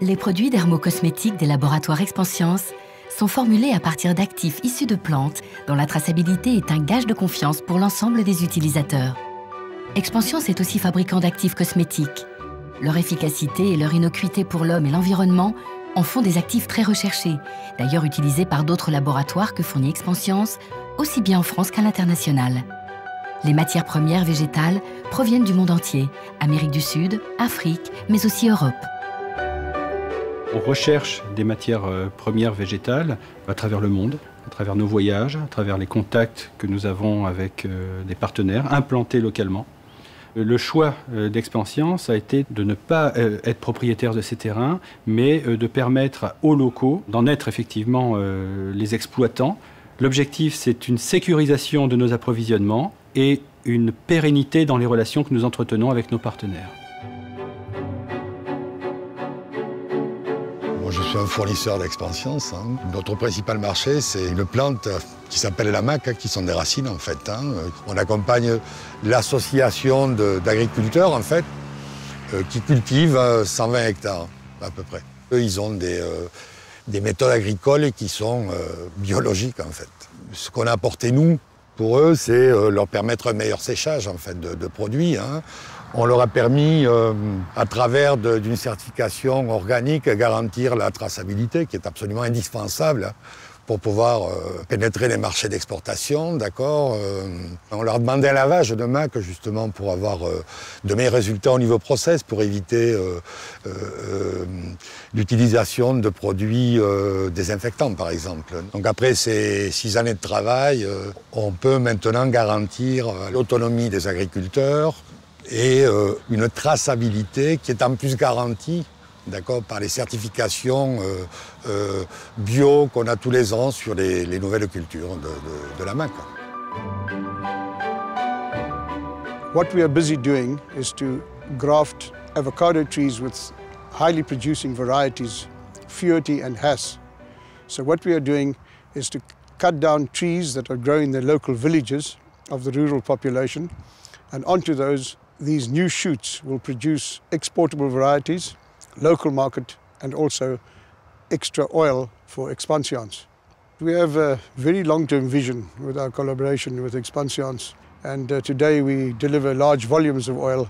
Les produits dermocosmétiques des laboratoires Expanscience sont formulés à partir d'actifs issus de plantes dont la traçabilité est un gage de confiance pour l'ensemble des utilisateurs. Expanscience est aussi fabricant d'actifs cosmétiques. Leur efficacité et leur innocuité pour l'homme et l'environnement en font des actifs très recherchés, d'ailleurs utilisés par d'autres laboratoires que fournit Expanscience, aussi bien en France qu'à l'international. Les matières premières végétales proviennent du monde entier, Amérique du Sud, Afrique, mais aussi Europe. On recherche des matières premières végétales à travers le monde, à travers nos voyages, à travers les contacts que nous avons avec des partenaires implantés localement. Le choix d'Expanscience a été de ne pas être propriétaire de ces terrains, mais de permettre aux locaux d'en être effectivement les exploitants. L'objectif, c'est une sécurisation de nos approvisionnements et une pérennité dans les relations que nous entretenons avec nos partenaires. Je suis un fournisseur d'Expanscience. Notre principal marché, c'est une plante qui s'appelle la maque, qui sont des racines en fait. On accompagne l'association d'agriculteurs en fait, qui cultivent 120 hectares à peu près. Eux, ils ont des méthodes agricoles qui sont biologiques en fait. Ce qu'on a apporté nous, pour eux, c'est leur permettre un meilleur séchage en fait, de produits. On leur a permis, à travers d'une certification organique, garantir la traçabilité qui est absolument indispensable pour pouvoir pénétrer les marchés d'exportation, d'accord. On leur a demandé un lavage de maque justement pour avoir de meilleurs résultats au niveau process, pour éviter l'utilisation de produits désinfectants par exemple. Donc après ces 6 années de travail, on peut maintenant garantir l'autonomie des agriculteurs, et une traçabilité qui est en plus garantie par les certifications bio qu'on a tous les ans sur les nouvelles cultures de la maque. What we are busy doing is to graft avocado trees with highly producing varieties, Fuerte and Hass. So what we are doing is to cut down trees that are grown in the local villages of the rural population, and onto these new shoots will produce exportable varieties, local market, and also extra oil for Expanscience. We have a very long-term vision with our collaboration with Expanscience, and today we deliver large volumes of oil,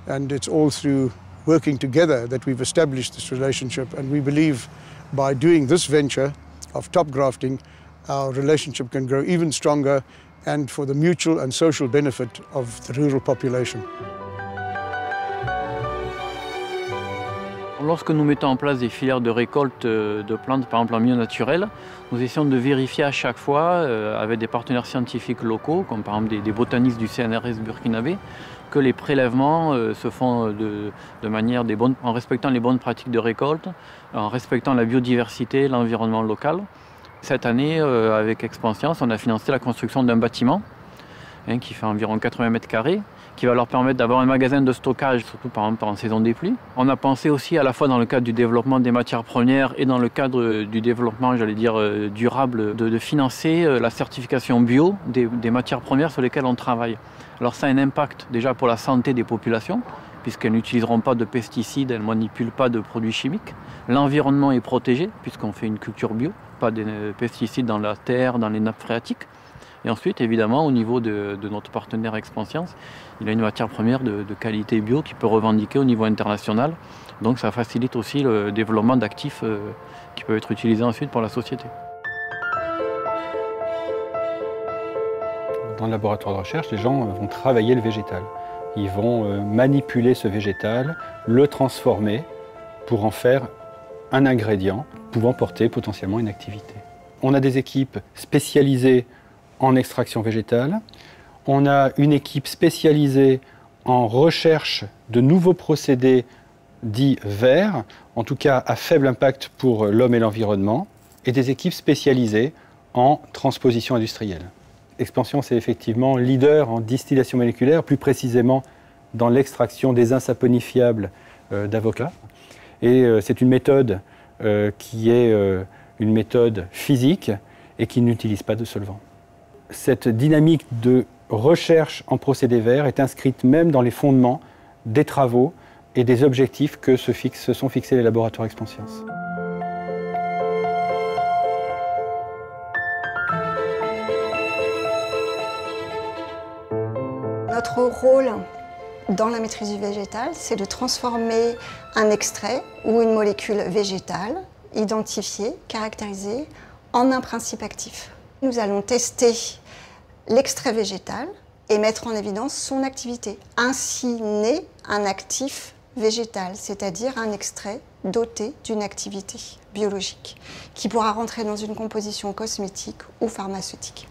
and it's all through working together that we've established this relationship, and we believe by doing this venture of top grafting, our relationship can grow even stronger and for the mutual and social benefit of the rural population. Lorsque nous mettons en place des filières de récolte de plantes, par exemple en milieu naturel, nous essayons de vérifier à chaque fois, avec des partenaires scientifiques locaux, comme par exemple des botanistes du CNRS burkinabé, que les prélèvements se font en respectant les bonnes pratiques de récolte, en respectant la biodiversité, l'environnement local. Cette année, avec Expanscience, on a financé la construction d'un bâtiment qui fait environ 80 mètres carrés, qui va leur permettre d'avoir un magasin de stockage, surtout par exemple en saison des pluies. On a pensé aussi à la fois dans le cadre du développement des matières premières et dans le cadre du développement, j'allais dire, durable, de financer la certification bio des matières premières sur lesquelles on travaille. Alors ça a un impact déjà pour la santé des populations, puisqu'elles n'utiliseront pas de pesticides, elles ne manipulent pas de produits chimiques. L'environnement est protégé, puisqu'on fait une culture bio, pas de pesticides dans la terre, dans les nappes phréatiques. Et ensuite, évidemment, au niveau de notre partenaire Expanscience, il a une matière première de qualité bio qui peut revendiquer au niveau international. Donc ça facilite aussi le développement d'actifs qui peuvent être utilisés ensuite pour la société. Dans le laboratoire de recherche, les gens vont travailler le végétal. Ils vont manipuler ce végétal, le transformer pour en faire un ingrédient pouvant porter potentiellement une activité. On a des équipes spécialisées en extraction végétale. On a une équipe spécialisée en recherche de nouveaux procédés dits verts, en tout cas à faible impact pour l'homme et l'environnement, et des équipes spécialisées en transposition industrielle. Expanscience est effectivement leader en distillation moléculaire, plus précisément dans l'extraction des insaponifiables d'avocat. Et c'est une méthode qui est une méthode physique et qui n'utilise pas de solvant. Cette dynamique de recherche en procédés verts est inscrite même dans les fondements des travaux et des objectifs que se sont fixés les laboratoires Expansience. Notre rôle dans la maîtrise du végétal, c'est de transformer un extrait ou une molécule végétale, identifiée, caractérisée, en un principe actif. Nous allons tester l'extrait végétal et mettre en évidence son activité. Ainsi naît un actif végétal, c'est-à-dire un extrait doté d'une activité biologique qui pourra rentrer dans une composition cosmétique ou pharmaceutique.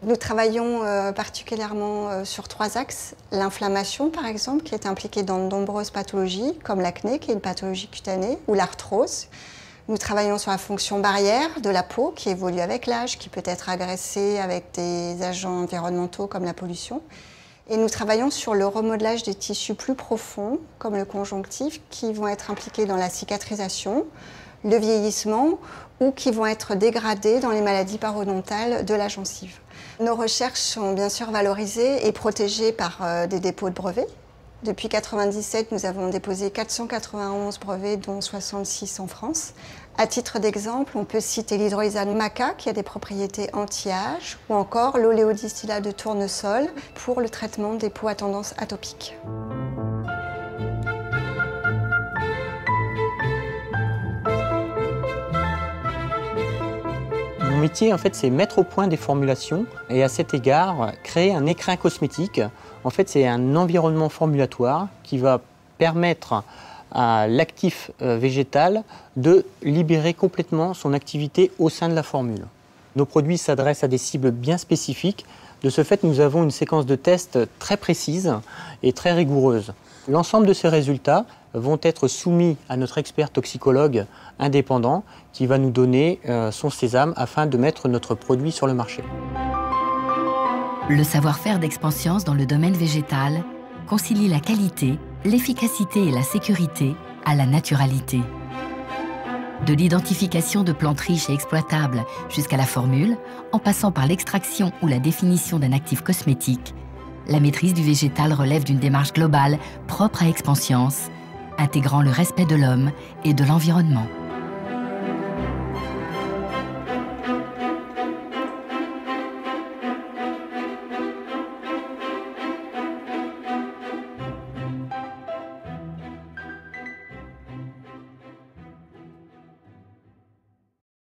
Nous travaillons particulièrement sur 3 axes. L'inflammation, par exemple, qui est impliquée dans de nombreuses pathologies, comme l'acné, qui est une pathologie cutanée, ou l'arthrose. Nous travaillons sur la fonction barrière de la peau, qui évolue avec l'âge, qui peut être agressée avec des agents environnementaux comme la pollution. Et nous travaillons sur le remodelage des tissus plus profonds, comme le conjonctif, qui vont être impliqués dans la cicatrisation, le vieillissement, ou qui vont être dégradés dans les maladies parodontales de la gencive. Nos recherches sont bien sûr valorisées et protégées par des dépôts de brevets. Depuis 1997, nous avons déposé 491 brevets, dont 66 en France. À titre d'exemple, on peut citer l'hydrolysane maca, qui a des propriétés anti-âge, ou encore l'oléodistillat de tournesol pour le traitement des peaux à tendance atopique. Mon métier, en fait, c'est mettre au point des formulations et à cet égard, créer un écrin cosmétique. En fait, c'est un environnement formulatoire qui va permettre à l'actif végétal de libérer complètement son activité au sein de la formule. Nos produits s'adressent à des cibles bien spécifiques. De ce fait, nous avons une séquence de tests très précise et très rigoureuse. L'ensemble de ces résultats vont être soumis à notre expert toxicologue indépendant qui va nous donner son sésame afin de mettre notre produit sur le marché. Le savoir-faire d'Expansience dans le domaine végétal concilie la qualité, l'efficacité et la sécurité à la naturalité. De l'identification de plantes riches et exploitables jusqu'à la formule, en passant par l'extraction ou la définition d'un actif cosmétique, la maîtrise du végétal relève d'une démarche globale propre à Expansience, intégrant le respect de l'homme et de l'environnement.